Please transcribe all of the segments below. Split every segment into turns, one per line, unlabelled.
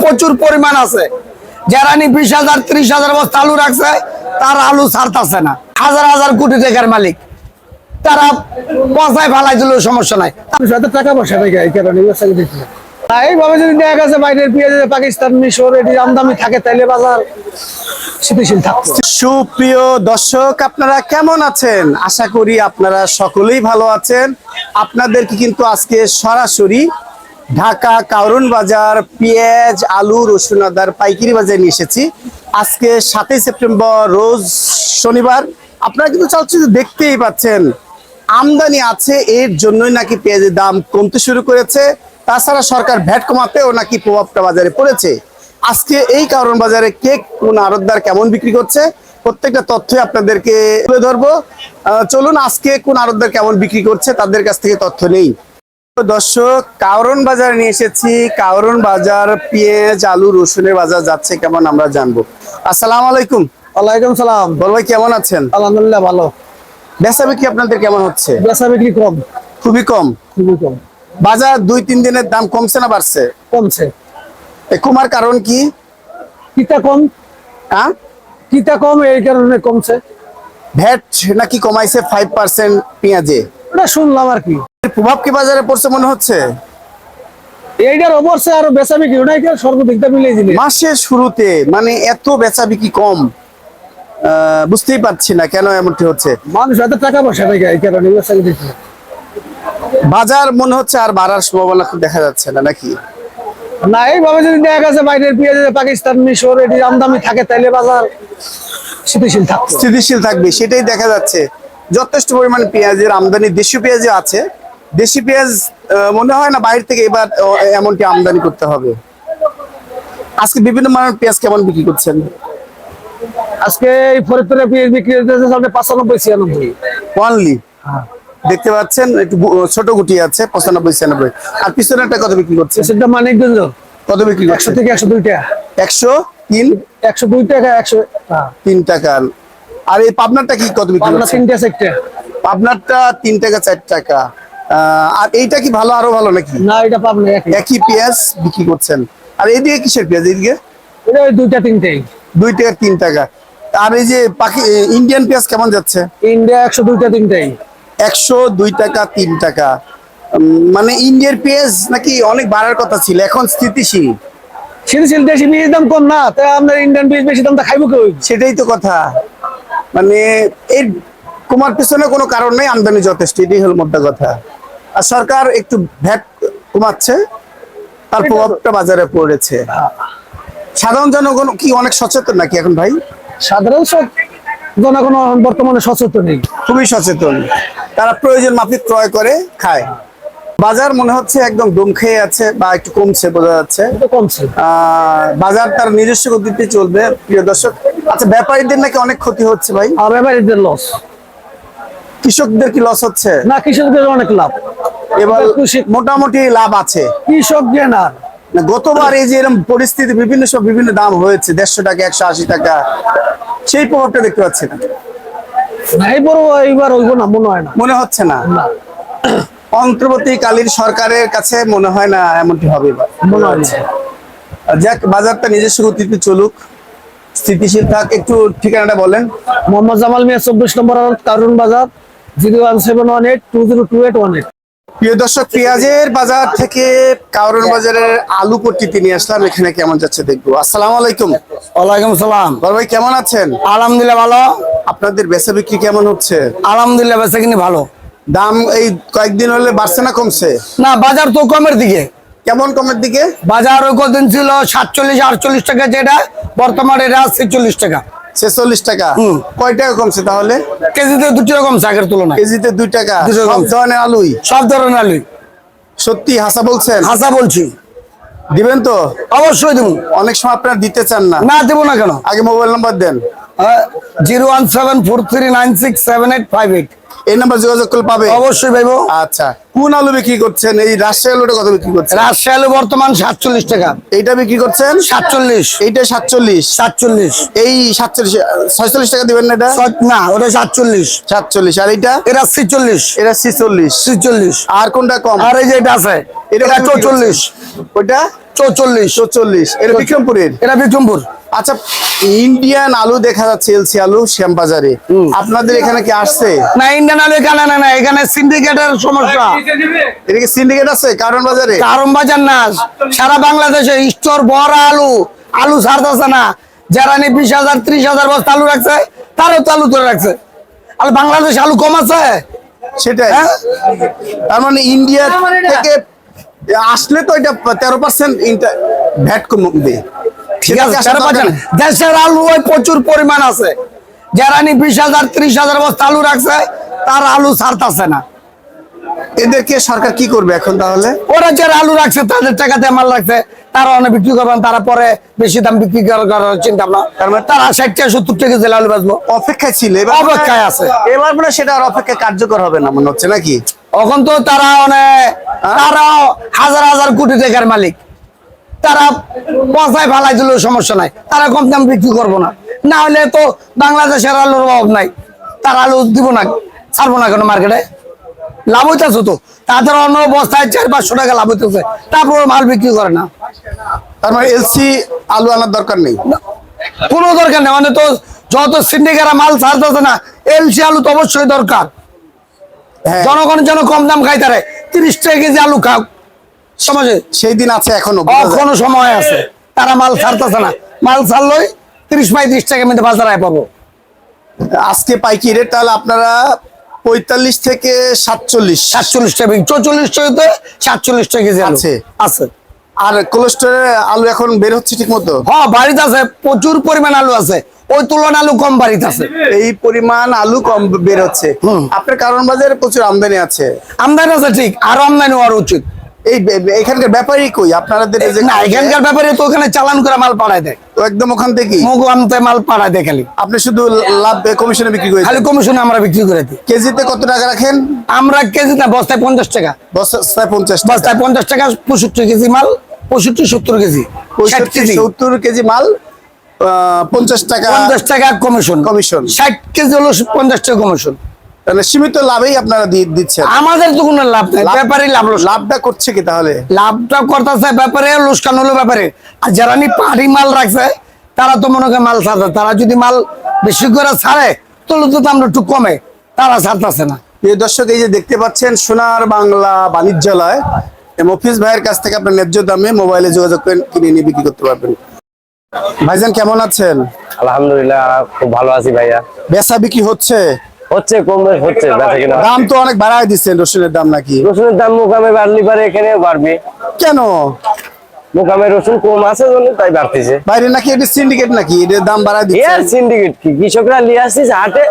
প্রচুর পরিমাণ আছে। যারা 20,000 30,000 বস্তা আলু রাখছে তার আলু ছাড়তেছে না। হাজার হাজার কোটি টাকার মালিক, তারা পয়সায় ফালাই দিলেও সমস্যা নাই।
টাকা পয়সা নাই এই কারণে এইভাবে যদি দেখা গেছে বাইরের পেঁয়াজ পাকিস্তান মিশর এটি আমদানি থাকে তাইলে বাজার স্থিতিশীল থাকবে।
সুপ্রিয় দর্শক, আপনারা কেমন আছেন? আশা করি আপনারা সকলেই ভালো আছেন। আপনাদেরকে কিন্তু আজকে সরাসরি ঢাকা কারওয়ান বাজার পেঁয়াজ আলু রসুন আদার পাইকারি বাজারে নিয়ে এসেছি। আজকে 7 সেপ্টেম্বর রোজ শনিবার। আপনারা কিন্তু চলচ্চিত্র দেখতেই পাচ্ছেন আমদানি আছে, এর জন্যই নাকি পেঁয়াজের দাম কমতে শুরু করেছে। তাছাড়া সরকার ভ্যাট কমাতেও নাকি প্রভাবটা বাজারে পড়েছে। আজকে এই কারওয়ান বাজারে কে কোন আড়তদার কেমন বিক্রি করছে প্রত্যেকটা তথ্যই আপনাদেরকে তুলে ধরবো। চলুন আজকে কোন আড়তদার কেমন বিক্রি করছে তাদের কাছ থেকে তথ্য নেই। দর্শক, কারওয়ান বাজারে নিয়ে এসেছি। কারওয়ান বাজার পেঁয়াজ আলু রসুনের বাজার যাচ্ছে কেমন আমরা জানবো। আসসালামু আলাইকুম।
ওয়ালাইকুম সালাম।
বল ভাই, কেমন আছেন?
আলহামদুলিল্লাহ ভালো।
বেচা বিক্রি আপনাদের কেমন হচ্ছে?
বেচা বিক্রি কম,
খুবই কম।
খুবই কম।
বাজার 2-3 দিনের দাম কমছে না বাড়ছে?
কমছে।
কমার কারণ কি?
কিতা কম,
হ্যাঁ
কিতা কম এই কারণে কমছে।
ভ্যাট নাকি কমাইছে 5% পেঁয়াজে,
এটা শুনলাম আর কি।
এর প্রভাব কি বাজারে পড়ছে মনে হচ্ছে?
এইটার অবশ্যই আরো বেচা বিক্রি ওটা সর্বদিকটা মিলিয়ে দিলে
মাসের শুরুতে মানে এত বেচা বিক্রি কম, বুঝতেই পারছি না কেন এমনটি হচ্ছে।
মানুষ এত টাকা পয়সা নাই এই কারণে বেচা বিক্রি।
বাজার মনে হচ্ছে আর বাড়ার সম্ভাবনা খুব দেখা যাচ্ছে না নাকি?
না, এইভাবে যদি দেখা গেছে বাইরের পেঁয়াজ পাকিস্তান মিশর এটি আমদানি থাকে তাইলে বাজার স্থিতিশীল থাকবে।
স্থিতিশীল থাকবে সেটাই দেখা যাচ্ছে। যথেষ্ট পরিমাণে পেঁয়াজের আমদানি দেশীয় পেঁয়াজে আছে। দেশি পেঁয়াজ মনে হয় না বাইরে থেকে এবার এমনটি আমদানি করতে হবে। আজকে বিভিন্ন মানের পেঁয়াজ কেমন বিক্রি করছেন?
আজকে এই ফরিদপুরে পেঁয়াজ বিক্রি হচ্ছে 95-96
অনলি দেখতে পাচ্ছেন একটু ছোট গুটি আছে 95-96। আর পিছনেরটা কত বিক্রি করছে?
সেটা মানিকগঞ্জ
কত বিক্রি করছে?
100 থেকে 102 টাকা।
103
102 টাকা 103
টাকা। আর এই পাবনারটা কি কত বিক্রি
পাবনা
করছে?
3 টাকা।
পাবনারটা 3 টাকা 4 টাকা। আর এইটা কি ভালো আরো ভালো নাকি?
না, এটা পাবনা
একই পেঁয়াজ বিক্রি করছেন। আর এইদিকে কিসের পেঁয়াজ? এইদিকে
এটা 2টা 3টাই
2 টাকা 3 টাকা। আর এই যে ইন্ডিয়ান পেঁয়াজ কেমন যাচ্ছে?
ইন্ডিয়া 102 টা 3টাই
102 টাকা 3 টাকা। মানে ইন্ডিয়ার পেঁয়াজ নাকি অনেক বাড়ার কথা ছিল, এখন স্থিতিশীল।
স্থিতিশীল। দেশি পেঁয়াজ দাম কম না, তাই আমাদের ইন্ডিয়ান পেঁয়াজ বেশি দামটা খাইবো কেউ।
সেটাই তো কথা। মানে এর কমার পিছনে কোনো কারণ নেই, আমদানি যথেষ্ট, এটাই হলো মোদ্দা কথা। আর সরকার একটু ভ্যাট কমাচ্ছে, তার প্রভাবটা বাজারে পড়েছে। সাধারণ জনগণ কি অনেক সচেতন নাকি এখন ভাই?
সাধারণ জনগণ বর্তমানে সচেতন নেই,
খুবই সচেতন। তারা প্রয়োজন মাফিক ক্রয় করে খায়। বাজার মনে হচ্ছে একদম দম খেয়ে আছে বা একটু কমছে বোঝা যাচ্ছে।
এটা কমছে।
বাজার তার নিজস্ব গতিতে চলবে। প্রিয় দর্শক, আচ্ছা ব্যাপারীদের নাকি অনেক ক্ষতি হচ্ছে ভাই?
আর ব্যাপারীদের লস।
কৃষকদের কি লস হচ্ছে?
না, কৃষকদের অনেক লাভ।
এবার মোটামুটি লাভ আছে
কৃষক না।
গতবার এই যে এরকম পরিস্থিতি বিভিন্ন দাম হয়েছে, 150 টাকা 180 টাকা, সেই প্রভাবটা দেখতে পাচ্ছি না।
এইবার হইব না মনে হয় না,
মনে হচ্ছে না। অন্তর্বর্তীকালীন সরকারের কাছে মনে হয় না এমনটি হবে এবার,
মনে হচ্ছে।
যাক, বাজারটা নিজস্ব গতিতে চলুক, স্থিতিশীল থাক। একটু ঠিকানাটা বলেন।
মোহাম্মদ জামাল মিয়া, 24 নম্বর কারওয়ান বাজার, 01718202818।
প্রিয় দর্শক, পেঁয়াজের বাজার থেকে কারওয়ান বাজারের আলু পট্টিতে নিয়ে আসলাম। এখানে কেমন যাচ্ছে দেখবো। আসসালামু আলাইকুম।
ওয়ালাইকুম সালাম।
বড় ভাই, কেমন আছেন?
আলহামদুলিল্লাহ ভালো।
আপনাদের বেচা বিক্রি কেমন হচ্ছে?
আলহামদুলিল্লাহ বেচা কিনি ভালো।
দাম এই কয়েকদিন হলে বাড়ছে না কমছে?
না, বাজার তো কমের দিকে।
কেমন কমের দিকে?
বাজার ওই কদিন ছিল 47-48 টাকা, যেটা বর্তমানে এটা 46 টাকা
46 টাকা। কয় টাকা কমছে তাহলে?
কেজিতে 2 টাকা কমছে আগের তুলনায়।
কেজিতে 2 টাকা।
2 টাকা
সব
কমছে।
ধরনের আলুই?
সব ধরনের আলু।
সত্যি হাসা বলছেন?
হাসা বলছি।
দিবেন তো?
অবশ্যই দেবো।
অনেক সময় আপনারা দিতে চান না।
না দেবো না কেন?
আগে মোবাইল নাম্বার দেন।
01743967858।
এই নাম্বার যোগাযোগ করলে পাবে?
অবশ্যই পাইবো।
আচ্ছা, কোন আলু বিক্রি করছেন? এই রাজশাহী আলুটা কত বিক্রি করছেন?
রাজশাহী আলু বর্তমান 47 টাকা।
এইটা বিক্রি করছেন
47।
এইটা 47। এই 46 টাকা দিবেন না? এটা
না, ওটা 47।
47। আর এইটা?
এটা 46।
এটা 46।
আর
আর কোনটা কম?
এই যে এটা আছে, এটা 44।
ওইটা
44।
44 এটা বিক্রমপুরের।
এটা বিক্রমপুর।
আচ্ছা, ইন্ডিয়ান আলু দেখা যাচ্ছে এলসি আলু শ্যামবাজারে, আপনাদের এখানে কি আসছে?
না, ইন্ডিয়ান আলু এখানে না, এখানে সিন্ডিকেটের সমস্যা।
এটা কি সিন্ডিকেট আছে কারণ বাজারে?
কারণ বাজার না, সারা বাংলাদেশে স্টোর ভরা আলু ছাড়তেছে না। যারা নি 20,000 30,000 বস্তা আলু রাখছে, তারও তো আলু ধরে রাখছে। আর বাংলাদেশ আলু কম আছে
সেটাই।
হ্যাঁ?
তার মানে ইন্ডিয়া থেকে আসলে তো এটা 13% ভ্যাট কমবে।
ঠিক আছে, 13% দেশের আলু ওই প্রচুর পরিমাণ আছে। যারা নি 20,000 30,000 বস্তা আলু রাখছে, তার আলু ছাড়তেছে না।
এদেরকে সরকার কি করবে এখন তাহলে?
ওরা যারা আলু রাখছে, তাদের টাকাতে মাল রাখছে, তারা অনেক বিক্রি করবেন, তারা পরে বেশি দাম বিক্রি করার চিন্তা ভাবনা। তার মানে তারা 60-70 টাকা জেলা আলু বেচবো।
অপেক্ষায় ছিল,
অপেক্ষায় আছে।
এবার মানে সেটা আর অপেক্ষা কার্যকর হবে না মনে হচ্ছে নাকি?
এখন তো তারা তারাও হাজার হাজার কোটি টাকার মালিক। তারা পচায় ফালাই দিলেও সমস্যা নাই, তারা কম দাম বিক্রি করবো না। না হলে তো বাংলাদেশের আলুর অভাব নাই, তারা আলু দিব না, ছাড়বো না কেন মার্কেটে? লাভ হইতেছে তো, তাদের অন্য বস্তায় 400-500 টাকা লাভ হইতেছে, তারপর মাল বিক্রি করে না।
তার মানে এলসি আলু আনার দরকার নেই,
কোনো দরকার নেই। মানে তো যত সিন্ডিকেটরা মাল ছাড়তেছে না, এলসি আলু তো অবশ্যই দরকার।
হ্যাঁ।
জনগণ যেন কম দাম খাইতে পারে, 30 টাকা কেজি আলু খাও সমাজে।
সেই দিন আছে এখনো?
এখনো সময় আছে, তারা মাল ছাড়তেছে না। মাল ছাড়লই 30-35 টাকার মধ্যে বাজারে পাবো।
আজকে পাইকি রেট তাহলে আপনারা 45 থেকে 47
47 টাকা, 44 টাকাতে 47 টাকা কেজি আলু
আছে।
আছে।
আর কোলেস্টোরের আলু এখন বের হচ্ছে ঠিক মতো?
হ্যাঁ, বাড়িতে আছে, প্রচুর পরিমাণ আলু আছে, ওই তুলনায় আলু কম বাড়িতে আছে।
এই পরিমাণ আলু কম বের হচ্ছে। আপনার কারণ বাজারে প্রচুর আমদানি আছে।
আমদানি আছে ঠিক, আরো আমদানি হওয়ার উচিত।
এই এখানকার ব্যাপারই কই আপনাদের?
না, এখানকার ব্যাপারে তো ওখানে চালান করে মাল পাঠায় দেয়,
তো একদম ওখান থেকেই
মুখ আনতে মাল পাঠায় দেয়। খালি
আপনি শুধু লাভ কমিশনে বিক্রি করেন?
খালি কমিশনে আমরা বিক্রি করে দিই।
কেজিতে কত টাকা রাখেন?
আমরা কেজি না, বস্তায় 50 টাকা।
বস্তায় 50 টাকা।
বস্তায় 50 টাকা, 65 কেজি মাল, 65-70 কেজি, 60 কেজি
70 কেজি মাল 50 টাকা।
50 টাকা কমিশন।
কমিশন
60 কেজি হলো 50 টাকা কমিশন।
তাহলে সীমিত লাভেই আপনারা দিচ্ছেন।
আমাদের তো কোনো লাভ নাই, ব্যাপারই লাভ।
লাভটা করছে কি তাহলে?
লাভটা করতেছে ব্যাপারে, লোকসান হলো ব্যাপারে। আর যারা নি পাহাড়ি মাল রাখছে, তারা তো মনে করে মাল ছাড়ছে। তারা যদি মাল বেশি করে ছাড়ে, তাহলে তো দামটা একটু কমে, তারা ছাড়তেছে না।
প্রিয় দর্শক, এই যে দেখতে পাচ্ছেন সোনার বাংলা বাণিজ্যালয়, মফিজ ভাইয়ের কাছ থেকে আপনার ন্যায্য দামে মোবাইলে যোগাযোগ করে কিনে নিয়ে বিক্রি করতে পারবেন। ভাইজান কেমন আছেন?
আলহামদুলিল্লাহ, খুব ভালো আছি ভাইয়া।
বেচা বিক্রি হচ্ছে?
হচ্ছে, কম বেশ হচ্ছে, বেচা কিনা।
দাম তো অনেক বাড়ায় দিচ্ছেন রসুনের দাম নাকি?
রসুনের দাম মোকামে বাড়লি পারে, এখানে বাড়বে।
কেন?
মোকামে রসুন কম আছে জন্য তাই বাড়তেছে।
বাইরে নাকি এটা সিন্ডিকেট নাকি এটার দাম বাড়ায় দিচ্ছে?
এর সিন্ডিকেট কি, কৃষকরা নিয়ে আসছিস হাটে,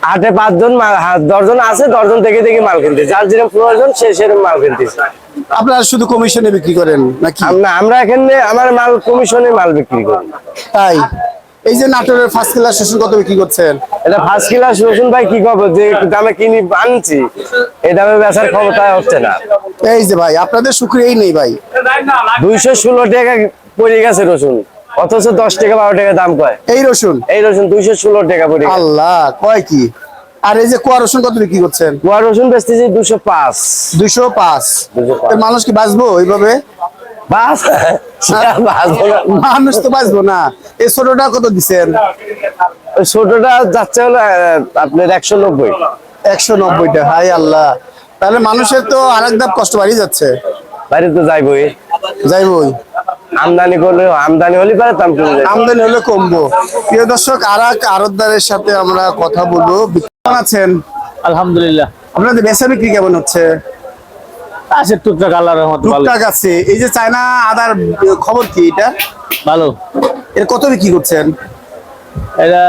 হাটে 5 জন 10 জন আছে, 10 জন থেকে থেকে মাল কিনতে, যার যেরকম প্রয়োজন সে সেরকম মাল কিনতেছে।
আপনারা শুধু কমিশনে বিক্রি করেন নাকি?
আমরা এখানে আমার মাল কমিশনে মাল বিক্রি করি।
তাই এই যে নাটোরের ফার্স্ট ক্লাস রসুন কত বিক্রি করছেন?
এটা ফার্স্ট ক্লাস রসুন ভাই, কি করবো, যে দামে কিনি আনছি এই দামে বেচার ক্ষমতা হচ্ছে না।
এই যে ভাই, আপনাদের শুক্রিয়াই নেই ভাই।
216 টাকা পড়ে গেছে রসুন, অথচ 10 টাকা 12 টাকা দাম কয়
এই রসুন।
এই রসুন 216 টাকা পড়ে গেছে।
আল্লাহ, কয় কি? আর এই যে কোয়া রসুন কত বিক্রি করছেন?
কুয়া রসুন বেচতেছি 205।
205।
205
মানুষ কি বাঁচবো এইভাবে?
বাস
মানুষ তো বাঁচবো না। এই ছোটটা কত দিচ্ছেন?
ওই ছোটটা যাচ্ছে হলো আপনার 190।
190টা। হাই আল্লাহ, তাহলে মানুষের তো আরেক ধাপ কষ্ট বাড়িয়ে যাচ্ছে।
বাড়ি তো যাইবই,
যাইবই।
আমদানি করলে, আমদানি হলে পারে দাম কমে যায়।
আমদানি হলে কমবো। প্রিয় দর্শক, আর এক আড়তদারের সাথে আমরা কথা বলবো। কেমন আছেন?
আলহামদুলিল্লাহ,
আপনাদের বেচা বিক্রি কেমন হচ্ছে?
আছে টুকটাক, আল্লাহর রহমতে ভালো।
টুকটাক আছে। এই যে চায়না আদার খবর কি এটা?
ভালো।
এর কত বিক্রি করছেন?
এটা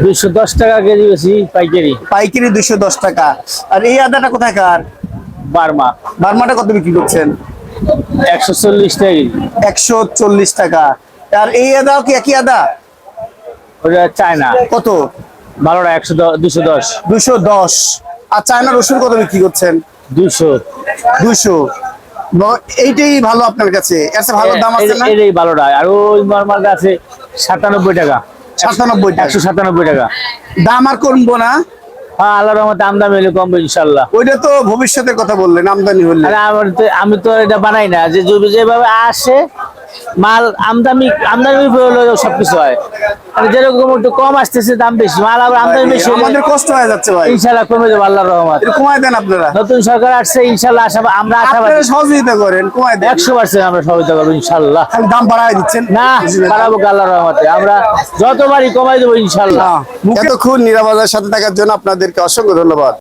210 টাকা কেজি বেশি পাইকারি।
পাইকারি 210 টাকা। আর এই আদাটা কোথাকার?
বার্মা
বার্মাটা কত বিক্রি করছেন?
140 টাকা কেজি।
140 টাকা। আর এই আদাও কি একই আদা?
ওটা চায়না
কত?
ভালোটা 210।
210। আর চায়না রসুন কত বিক্রি করছেন?
200।
200। এইটাই ভালো আপনার কাছে? এর চেয়ে ভালো দাম আছে না?
এটাই ভালোটা। আর ওই নরমালটা আছে 97 টাকা।
97 টাকা।
197 টাকা।
দাম আর কমবো না?
হ্যাঁ আল্লাহর রহমতে আমদানি হলে কমবে ইনশাল্লাহ।
ওইটা তো ভবিষ্যতের কথা বললেন, আমদানি হলে।
আরে আমি তো এটা বানাই না, যে যেভাবে আসে মাল আমদানি হলে সবকিছু হয়। আর যেরকম একটু কম আসতেছে দাম বেশি, মাল আবার আমদানি বেশি হলে
আমাদের কষ্ট হয়ে যাচ্ছে ভাই,
ইনশাল্লাহ কমে যাবে আল্লাহর রহমত।
একটু কমায় দেন আপনারা।
নতুন সরকার আসছে ইনশাল্লাহ, আমরা আশাবাদী।
আপনারা সহযোগিতা করেন, কমায় দেন।
100% আমরা সহযোগিতা করবো ইনশাল্লাহ।
খালি দাম বাড়ায় দিচ্ছেন
না পারাবো আল্লাহর রহমতে, আমরা যতবারই কমাই দেবো ইনশাল্লাহ।
এতক্ষণ নিরাপদার সাথে থাকার জন্য আপনাদেরকে অসংখ্য ধন্যবাদ।